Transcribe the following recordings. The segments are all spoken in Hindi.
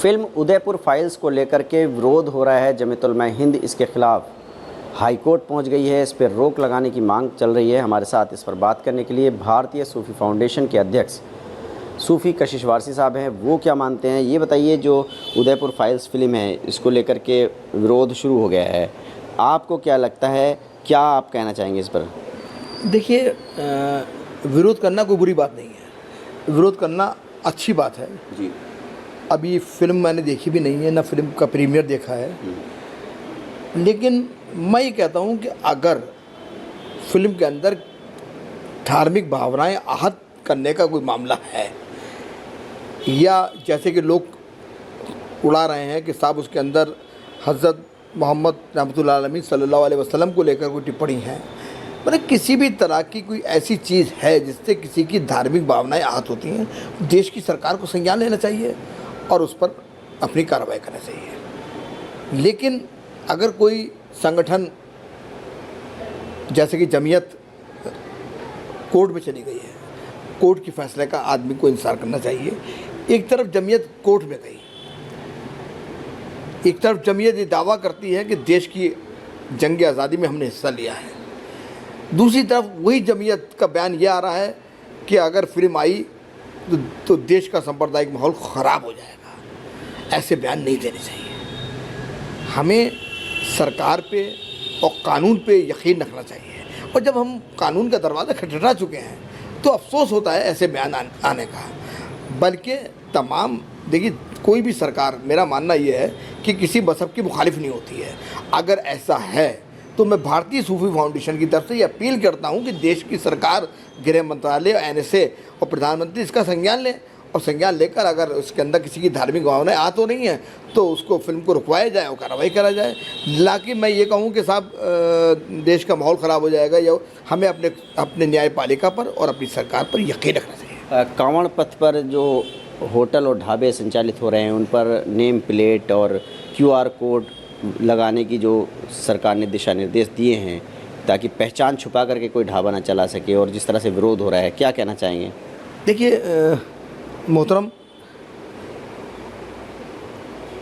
फिल्म उदयपुर फाइल्स को लेकर के विरोध हो रहा है। जमीयत उलमा हिंद इसके खिलाफ हाई कोर्ट पहुंच गई है। इस पर रोक लगाने की मांग चल रही है। हमारे साथ इस पर बात करने के लिए भारतीय सूफ़ी फाउंडेशन के अध्यक्ष सूफ़ी कशिश वारसी साहब हैं। वो क्या मानते हैं ये बताइए। जो उदयपुर फाइल्स फिल्म है इसको लेकर के विरोध शुरू हो गया है, आपको क्या लगता है, क्या आप कहना चाहेंगे इस पर? देखिए, विरोध करना कोई बुरी बात नहीं है, विरोध करना अच्छी बात है जी। अभी फिल्म मैंने देखी भी नहीं है, ना फिल्म का प्रीमियर देखा है, लेकिन मैं ये कहता हूँ कि अगर फिल्म के अंदर धार्मिक भावनाएं आहत करने का कोई मामला है, या जैसे कि लोग उड़ा रहे हैं कि साहब उसके अंदर हज़रत मोहम्मद रहमतुल्लाह अलैहि सल्लल्लाहु अलैहि वसल्लम को लेकर कोई टिप्पणी है, मतलब किसी भी तरह की कोई ऐसी चीज़ है जिससे किसी की धार्मिक भावनाएं आहत होती हैं, देश की सरकार को संज्ञान लेना चाहिए और उस पर अपनी कार्रवाई करना चाहिए। लेकिन अगर कोई संगठन जैसे कि जमीयत कोर्ट में चली गई है, कोर्ट के फैसले का आदमी को इंतज़ार करना चाहिए। एक तरफ जमीयत कोर्ट में गई, एक तरफ जमीयत ये दावा करती है कि देश की जंग आज़ादी में हमने हिस्सा लिया है, दूसरी तरफ वही जमीयत का बयान ये आ रहा है कि अगर फिल्म आई तो देश का सांप्रदायिक माहौल ख़राब हो जाएगा। ऐसे बयान नहीं देने चाहिए। हमें सरकार पे और कानून पे यकीन रखना चाहिए, और जब हम कानून का दरवाज़ा खटखटा चुके हैं तो अफसोस होता है ऐसे बयान आने का। बल्कि तमाम, देखिए, कोई भी सरकार, मेरा मानना ये है कि किसी मज़हब की मुखालिफ नहीं होती है। अगर ऐसा है तो मैं भारतीय सूफ़ी फाउंडेशन की तरफ से ये अपील करता हूँ कि देश की सरकार, गृह मंत्रालय, NSA और प्रधानमंत्री इसका संज्ञान लें, और संज्ञान लेकर अगर उसके अंदर किसी की धार्मिक भावनाएं आ तो नहीं है तो उसको फिल्म को रुकवाया जाए और कार्रवाई करा जाए। लाकि मैं ये कहूँ कि साहब देश का माहौल ख़राब हो जाएगा, या हमें अपने न्यायपालिका पर और अपनी सरकार पर यकीन रखना चाहिए। कांवड़ पथ पर जो होटल और ढाबे संचालित हो रहे हैं उन पर नेम प्लेट और QR कोड लगाने की जो सरकार ने दिशा निर्देश दिए हैं ताकि पहचान छुपा करके कोई ढाबा ना चला सके, और जिस तरह से विरोध हो रहा है, क्या कहना चाहेंगे? देखिए मोहतरम,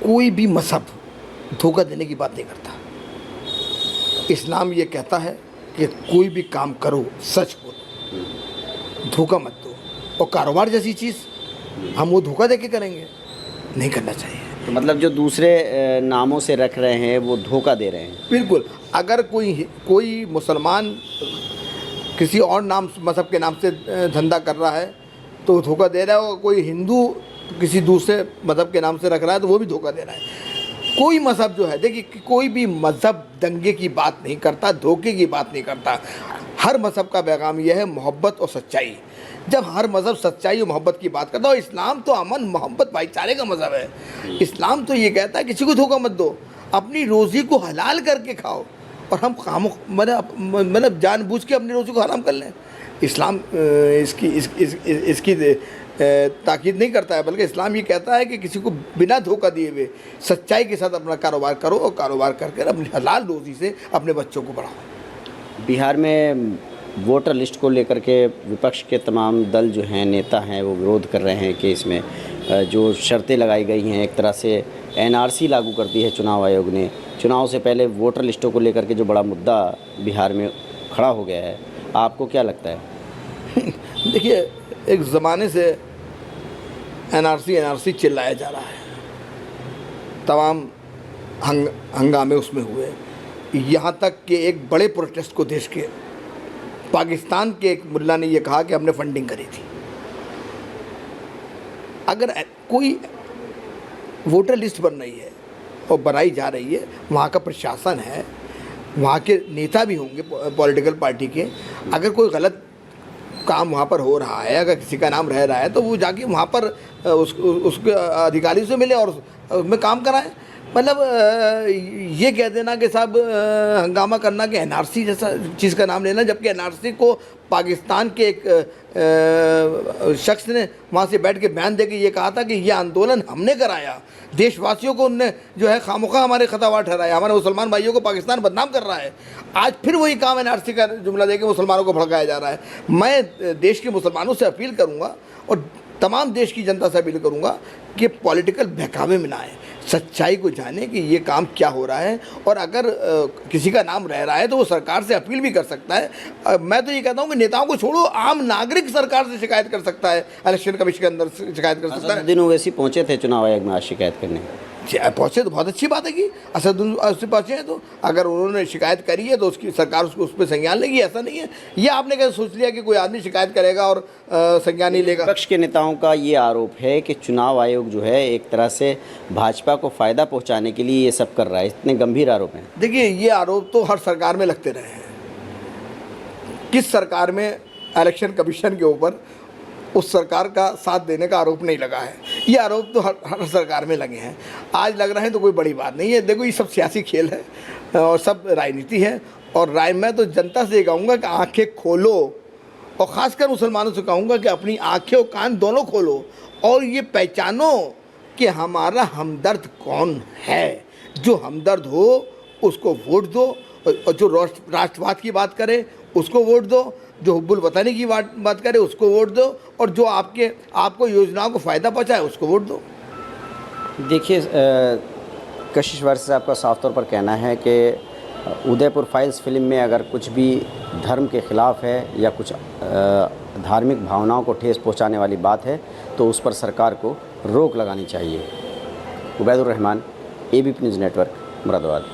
कोई भी मज़हब धोखा देने की बात नहीं करता। इस्लाम ये कहता है कि कोई भी काम करो सच बोलो, धोखा मत दो। और कारोबार जैसी चीज़ हम वो धोखा दे के करेंगे, नहीं करना चाहिए। तो मतलब जो दूसरे नामों से रख रहे हैं वो धोखा दे रहे हैं। बिल्कुल। अगर कोई मुसलमान किसी और नाम, मज़हब के नाम से धंधा कर रहा है तो धोखा दे रहा है, और कोई हिंदू किसी दूसरे मज़हब के नाम से रख रहा है तो वो भी धोखा दे रहा है। कोई मज़हब जो है, देखिए, कोई भी मज़हब दंगे की बात नहीं करता, धोखे की बात नहीं करता। हर मज़हब का पैगाम यह है मोहब्बत और सच्चाई। जब हर मज़हब सच्चाई और मोहब्बत की बात करता है, और इस्लाम तो अमन, मोहब्बत, भाईचारे का मज़हब है। इस्लाम तो ये कहता है किसी को धोखा मत दो, अपनी रोज़ी को हलाल करके खाओ, और हम मतलब जानबूझ के अपनी रोज़ी को हराम कर लें। इस्लाम इसकी ताकीद नहीं करता है, बल्कि इस्लाम ये कहता है कि किसी को बिना धोखा दिए हुए सच्चाई के साथ अपना कारोबार करो, और कारोबार करके अपनी हलाल रोज़ी से अपने बच्चों को बढ़ाओ। बिहार में वोटर लिस्ट को लेकर के विपक्ष के तमाम दल जो हैं, नेता हैं, वो विरोध कर रहे हैं कि इसमें जो शर्तें लगाई गई हैं, एक तरह से NRC लागू कर दी है चुनाव आयोग ने। चुनाव से पहले वोटर लिस्टों को लेकर के जो बड़ा मुद्दा बिहार में खड़ा हो गया है, आपको क्या लगता है? देखिए, एक ज़माने से NRC चिल्लाया जा रहा है, तमाम हंगामे उसमें हुए, यहाँ तक कि एक बड़े प्रोटेस्ट को देश के पाकिस्तान के एक मुल्ला ने ये कहा कि हमने फंडिंग करी थी। अगर कोई वोटर लिस्ट बन रही है और बनाई जा रही है, वहाँ का प्रशासन है, वहाँ के नेता भी होंगे पॉलिटिकल पार्टी के, अगर कोई गलत काम वहाँ पर हो रहा है, अगर किसी का नाम रह रहा है तो वो जाके वहाँ पर उसके अधिकारी से मिले और उसमें काम कराएं। मतलब ये कह देना कि साहब हंगामा करना कि NRC जैसा चीज़ का नाम लेना, जबकि NRC को पाकिस्तान के एक शख्स ने वहाँ से बैठ के बयान दे के ये कहा था कि ये आंदोलन हमने कराया, देशवासियों को उनने जो है खामोखा हमारे खतावार ठहराया, हमारे मुसलमान भाइयों को पाकिस्तान बदनाम कर रहा है। आज फिर वही काम NRC का जुमला दे के मुसलमानों को भड़काया जा रहा है। मैं देश के मुसलमानों से अपील करूँगा और तमाम देश की जनता से अपील करूँगा कि पॉलिटिकल बहकावे में ना आए, सच्चाई को जाने कि ये काम क्या हो रहा है। और अगर किसी का नाम रह रहा है तो वो सरकार से अपील भी कर सकता है। मैं तो ये कहता हूँ कि नेताओं को छोड़ो, आम नागरिक सरकार से शिकायत कर सकता है, इलेक्शन कमीशन के अंदर शिकायत कर सकता है। दिनों वैसे पहुंचे थे चुनाव आयोग में आज शिकायत करने, पहुँचे तो बहुत अच्छी बात है कि असदुद्दीन ओवैसी पहुँचे हैं, तो अगर उन्होंने शिकायत करी है तो उसकी सरकार उसको उस पर संज्ञान लेगी, ऐसा नहीं है। ये आपने कैसे सोच लिया कि कोई आदमी शिकायत करेगा और संज्ञान नहीं लेगा। विपक्ष के नेताओं का ये आरोप है कि चुनाव आयोग जो है एक तरह से भाजपा को फ़ायदा पहुंचाने के लिए ये सब कर रहा है। इतने गंभीर आरोप हैं। देखिए, ये आरोप तो हर सरकार में लगते रहे हैं। किस सरकार में इलेक्शन कमीशन के ऊपर उस सरकार का साथ देने का आरोप नहीं लगा है? ये आरोप तो हर सरकार में लगे हैं। आज लग रहे हैं तो कोई बड़ी बात नहीं है। देखो, ये सब सियासी खेल है और सब राजनीति है। और मैं तो जनता से ये कहूँगा कि आंखें खोलो, और ख़ासकर मुसलमानों से कहूँगा कि अपनी आंखें और कान दोनों खोलो और ये पहचानो कि हमारा हमदर्द कौन है। जो हमदर्द हो उसको वोट दो, और जो राष्ट्रवाद की बात करे उसको वोट दो, जो हुब्बुल वतनी की बात करे उसको वोट दो, और जो आपको योजनाओं को फ़ायदा पहुँचाए उसको वोट दो। देखिए, कशिश वारसी साहब का साफ तौर पर कहना है कि उदयपुर फाइल्स फिल्म में अगर कुछ भी धर्म के ख़िलाफ़ है या कुछ धार्मिक भावनाओं को ठेस पहुंचाने वाली बात है तो उस पर सरकार को रोक लगानी चाहिए। Ubaidur Rahman, ABP news network, Moradabad.